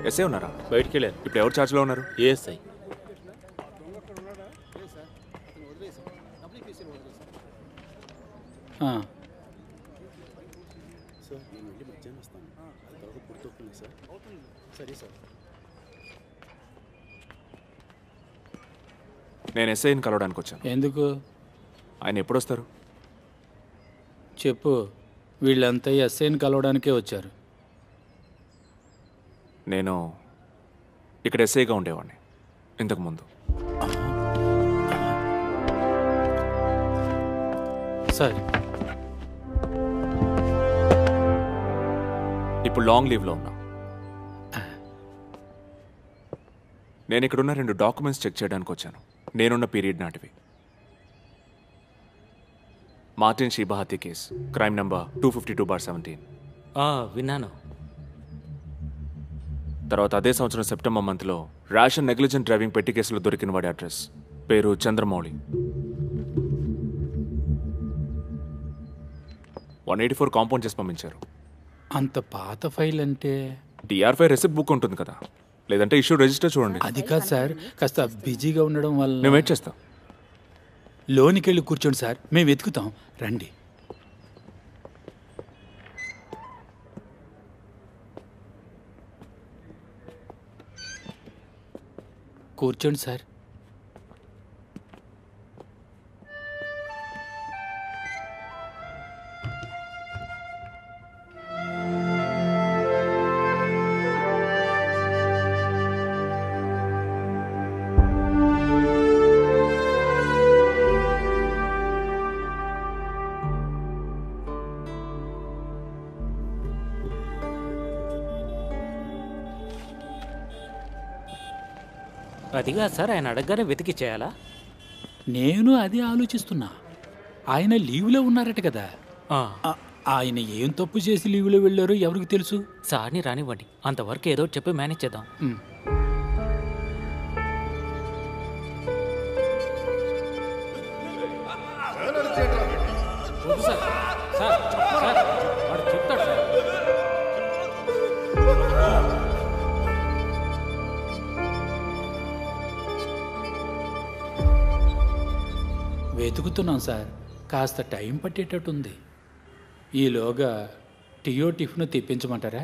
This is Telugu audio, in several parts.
ఎస్ఐ ఉన్నారా? బయటికి వెళ్ళారు. ఇప్పుడు ఎవరు ఛార్జ్లో ఉన్నారు? ఏఎస్ఐ. నేను ఎస్ఐని కలవడానికి వచ్చాను. ఎందుకు? ఆయన ఎప్పుడు వస్తారు? చెప్పు. వీళ్ళంతా ఎస్ఐని కలవడానికే వచ్చారు. నేను ఇక్కడ ఎస్ఐగా ఉండేవాడిని ఇంతకుముందు. సార్, ఇప్పుడు లాంగ్ లీవ్లో ఉన్నా. నేను ఇక్కడున్న 2 డాక్యుమెంట్స్ చెక్ చేయడానికి వచ్చాను. నేనున్న పీరియడ్ నాటివి. మార్టిన్ షీబా హత్య కేసు, క్రైమ్ నంబర్ 252/17. విన్నాను. తర్వాత అదే సంవత్సరం సెప్టెంబర్ మంత్లో ర్యాష్ అండ్ నెగ్లిజెంట్ డ్రైవింగ్ పెట్టి కేసులో దొరికిన వాడి అడ్రస్ పేరు చంద్రమౌళి. 184 కాంపౌండ్ చేసి పంపించారు. అంత పాత ఫైల్ అంటే? DR5 రెసిప్ట్ బుక్ ఉంటుంది కదా, లేదంటే ఇష్యూ రిజిస్టర్ చూడండి. అది కాదు సార్, కాస్త బిజీగా ఉండడం వల్ల. నేను వెయిట్ చేస్తాం. లోనికి వెళ్ళి కూర్చోండి సార్, మేము వెతుకుతాం. రండి. కూర్చోండి సార్. అదిగా సార్, ఆయన అడగగానే వెతికి చేయాలా? నేను అదే ఆలోచిస్తున్నా. ఆయన లీవ్లో ఉన్నారట కదా. ఆయన ఏం తప్పు చేసి లీవ్లో వెళ్ళారో ఎవరికి తెలుసు? సార్ని రానివ్వండి, అంతవరకు ఏదో చెప్పి మేనేజ్ చేద్దాం. చెప్తాడు సార్. వెతుకుతున్నాం సార్, కాస్త టైం పట్టేటట్టుంది. ఈలోగా టీయో టిఫిన్ తెప్పించమంటారా?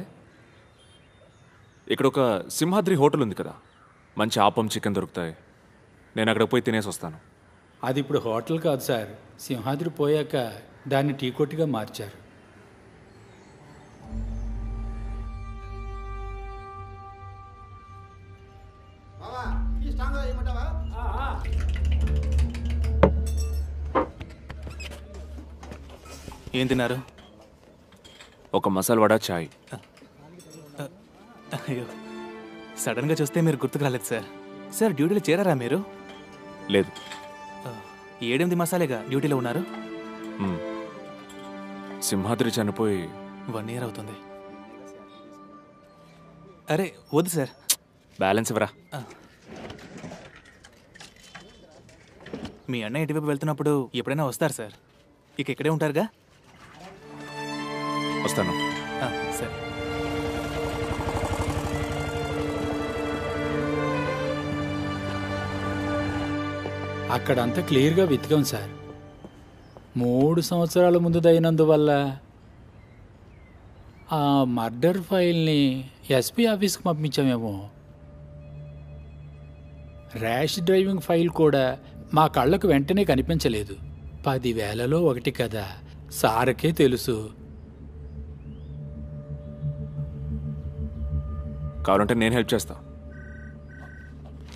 ఇక్కడ ఒక సింహాద్రి హోటల్ ఉంది కదా, మంచి ఆపం చికెన్ దొరుకుతాయి. నేను అక్కడ పోయి తినేసి వస్తాను. అది ఇప్పుడు హోటల్ కాదు సార్, సింహాద్రి పోయాక దాన్ని టీ కొట్టుగా మార్చారు. ఏం తిన్నారు? ఒక మసాలా వడ, చాయ్. అయ్యో, సడన్గా చూస్తే మీరు గుర్తుకు రాలేదు సార్. సార్, డ్యూటీలో చేరారా మీరు? లేదు. 7-8 మాసాలేగా డ్యూటీలో ఉన్నారు. సింహాద్రి చనిపోయి 1 year అవుతుంది. అరే వద్దు సార్, బ్యాలెన్స్ ఇవ్వరా. మీ అన్న ఇటువైపు వెళ్తున్నప్పుడు ఎప్పుడైనా వస్తారు సార్. ఇక ఇక్కడే ఉంటారుగా? వస్తాను. సరే. అక్కడంతా క్లియర్గా వెతికాం సార్. 3 సంవత్సరాల ముందుదైనందువల్ల ఆ మర్డర్ ఫైల్ని ఎస్పీ ఆఫీస్కి పంపించామేమో. ర్యాష్ డ్రైవింగ్ ఫైల్ కూడా మా కళ్ళకు వెంటనే కనిపించలేదు. 10,000లో 1 కదా, సార్కే తెలుసు. కావాలంటే నేను హెల్ప్ చేస్తా.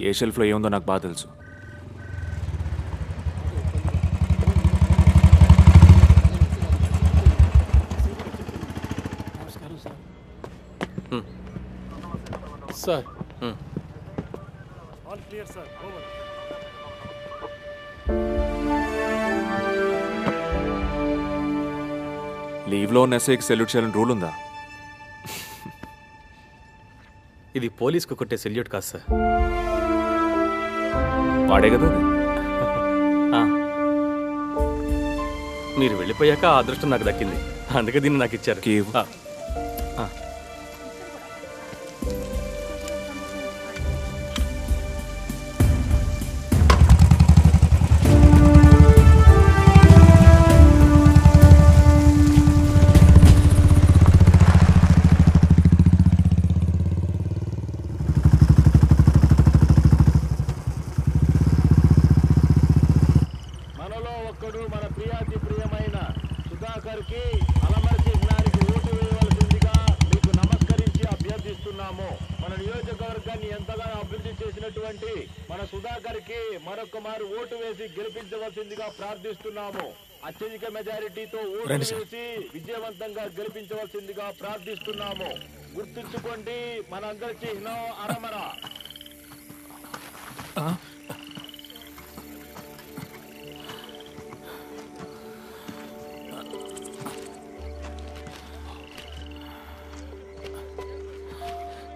ఏ షెల్ఫ్లో ఏముందో నాకు బాగా తెలుసు. సార్, లీవ్లో ఉన్న ఎస్ఐకి సెల్యూట్ చేయాలని రూల్ ఉందా? ఇది పోలీస్కు కొట్టే సెల్యూట్ కాదు సార్. వాడే కదా. మీరు వెళ్ళిపోయాక ఆ అదృష్టం నాకు దక్కింది, అందుకే దీన్ని నాకు ఇచ్చారు. గారు మన ప్రియాతి ప్రియమైన సుధాకర్ కి అలమర చిహ్నానికి ఓటు వేయవలసిందిగా మీకు నమస్కరించి అభ్యర్థిస్తున్నాము. మన నియోజకవర్గాన్ని ఎంతగానో అభివృద్ధి చేసినటువంటి మన సుధాకర్ కి మరొక మారు ఓటు వేసి గెలిపించవలసిందిగా ప్రార్థిస్తున్నాము. అత్యధిక మెజారిటీతో ఓటు వేసి విజయవంతంగా గెలిపించవలసిందిగా ప్రార్థిస్తున్నాము. గుర్తుంచుకోండి, మనందరి చిహ్నం అరమర.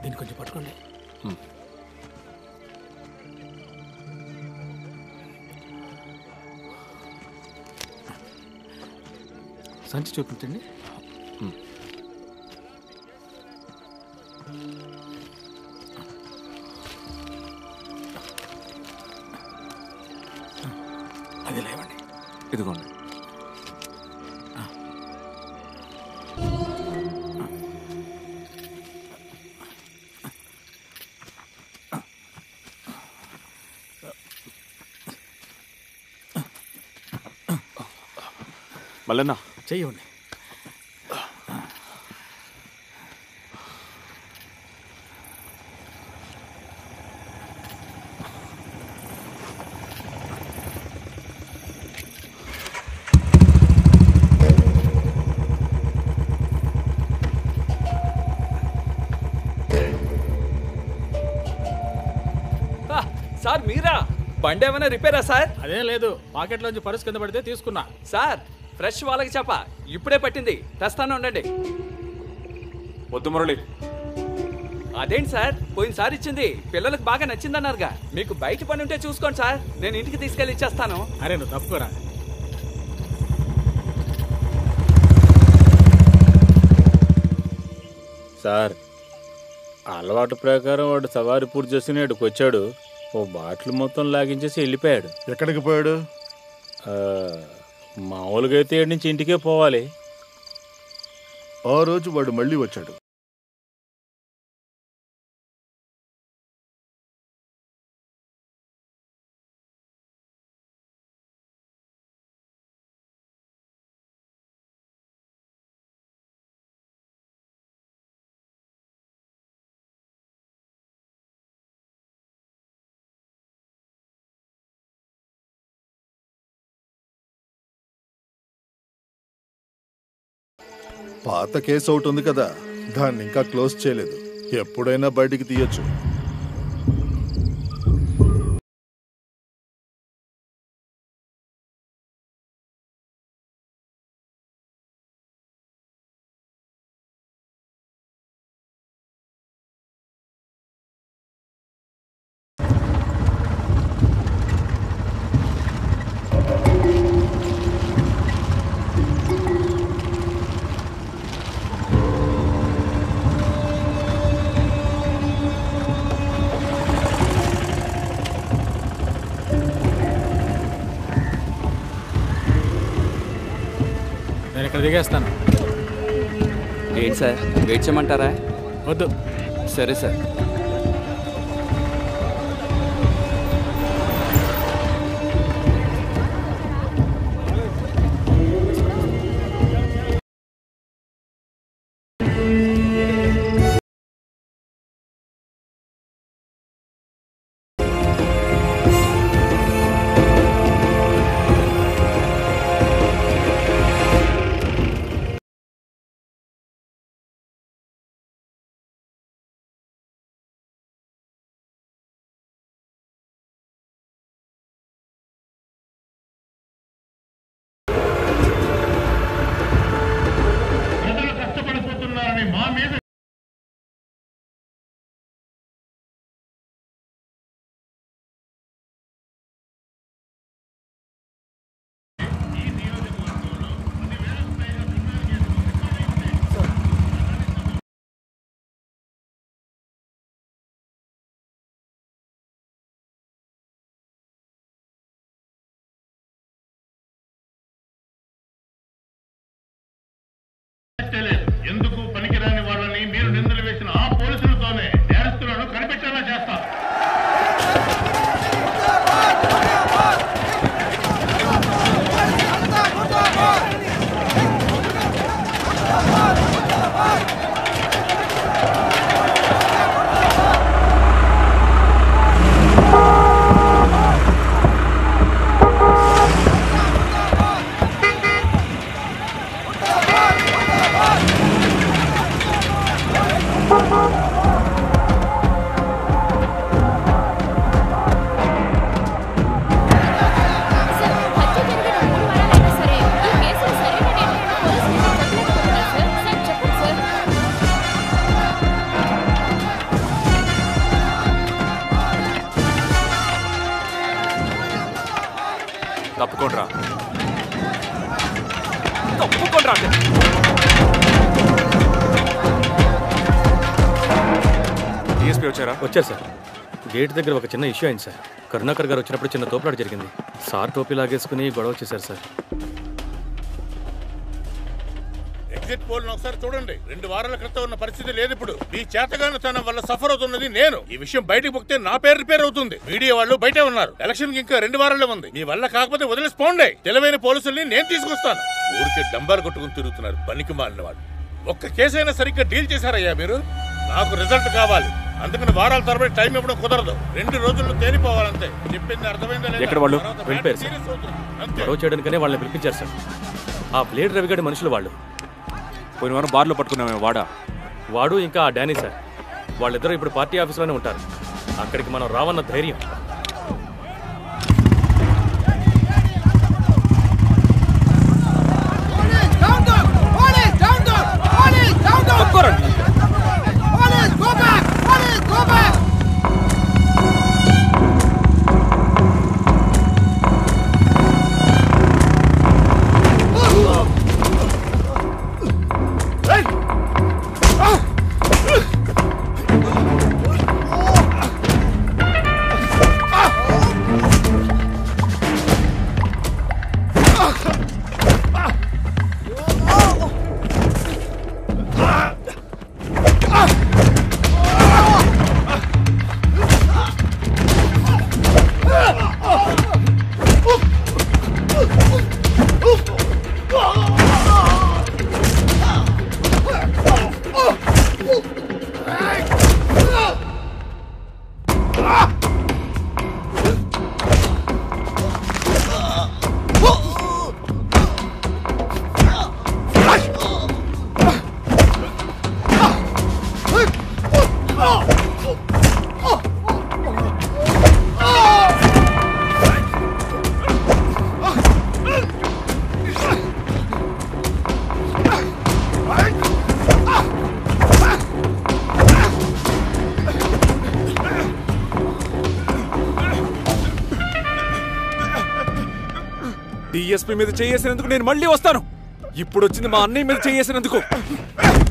దీన్ని కొంచెం పట్టుకోండి. సంచి చూపించండి. అది లేవండి. ఇదిగోండి. మల్లన్న చెయ్యండి. సార్ మీరా? బండి ఏమైనా రిపేరా సార్? అదేం లేదు, పాకెట్లోంచి పర్సు కింద పడితే తీసుకున్నా. సార్ ఫ్రెష్ వాళ్ళకి చెప్ప ఇప్పుడే పట్టింది, తెస్తాను ఉండండి. వద్దు మురళి. అదేంటి సార్, పోయినసారి ఇచ్చింది పిల్లలకు బాగా నచ్చిందన్నారుగా. మీకు బయట పని ఉంటే చూసుకోండి సార్, నేను ఇంటికి తీసుకెళ్ళి ఇచ్చేస్తాను. అరే నువ్వు తప్పుకోరా. సార్, అలవాటు ప్రకారం వాడు సవారి పూర్తి చేసుకుని ఇక్కడికి వచ్చాడు. ఓ బాటిల్ మొత్తం లాగించేసి వెళ్ళిపోయాడు. ఎక్కడికి పోయాడు? మామూలుగా అయితే ఏడు నుంచి ఇంటికే పోవాలి. ఆ రోజు వాడు మళ్ళీ వచ్చాడు. పాత కేసు ఒకటి ఉంది కదా, దాన్ని ఇంకా క్లోజ్ చేయలేదు. ఎప్పుడైనా బయటికి తీయొచ్చు. నేను ఇక్కడ దిగేస్తాను. ఏంటి సార్, వెయిట్ చేయమంటారా? వద్దు. సరే సార్. ఎందుకు పనికిరాని వాళ్ళని మీరు నిందలు వేసిన ఆ పోలీసులతోనే నేరస్తులను కనిపెట్టేలా చేస్తా. తప్పుకోండి రా. డిఎస్పీ వచ్చారా? వచ్చారు సార్. గేట్ దగ్గర ఒక చిన్న ఇష్యూ అయింది సార్. కరుణాకర్ గారు వచ్చినప్పుడు చిన్న తోపులాట జరిగింది. సార్ టోపీ లాగేసుకుని గొడవ చేశారు సార్. ఎగ్జిట్ పోల్ ఒకసారి చూడండి. 2 వారాల క్రితం ఉన్న పరిస్థితి లేదు ఇప్పుడు. మీ చేతగానితనం వల్ల సఫర్ అవుతున్నది నేను. ఈ విషయం బయటకు పొక్కితే నా పేరు రిపేర్ అవుతుంది. మీడియా వాళ్ళు బయటే ఉన్నారు. ఎలక్షన్ కి ఇంకా 2 వారాలే ఉంది. మీ వల్ల కాకపోతే వదిలేసిపోండి. తెలివైన పోలీసుల్ని నేను తీసుకొస్తాను. ఊరికి డంబాలు కొట్టుకుని తిరుగుతున్నారు పనికి మాలిన వాళ్ళు. ఒక్క కేసైనా సరిగ్గా డీల్ చేశారయ్యా మీరు? నాకు రిజల్ట్ కావాలి. అందుకని వారాల తరబడి టైం ఇవ్వడం కుదరదు. 2 రోజుల్లో తేలిపోవాలంతే. చెప్పింది అర్థమైందా లేదా? ఎక్కడ వాళ్ళు? వెళ్ళిపోయారు సార్. గొడవ చేయడానికనే వాళ్ళని పిలిపించారు సార్. ఆ ప్లేట్ రవిగడి మనుషులు వాళ్ళు. పోయిన వారం బార్లో పట్టుకున్నామే వాడా? వాడు ఇంకా ఆ డానీ సార్. వాళ్ళిద్దరూ ఇప్పుడు పార్టీ ఆఫీస్లోనే ఉంటారు. అక్కడికి మనం రావన్న ధైర్యం. డిఎస్పీ మీద చేసినందుకు నేను మళ్ళీ వస్తాను. ఇప్పుడు వచ్చింది మా అన్నయ్య మీద చేసినందుకు.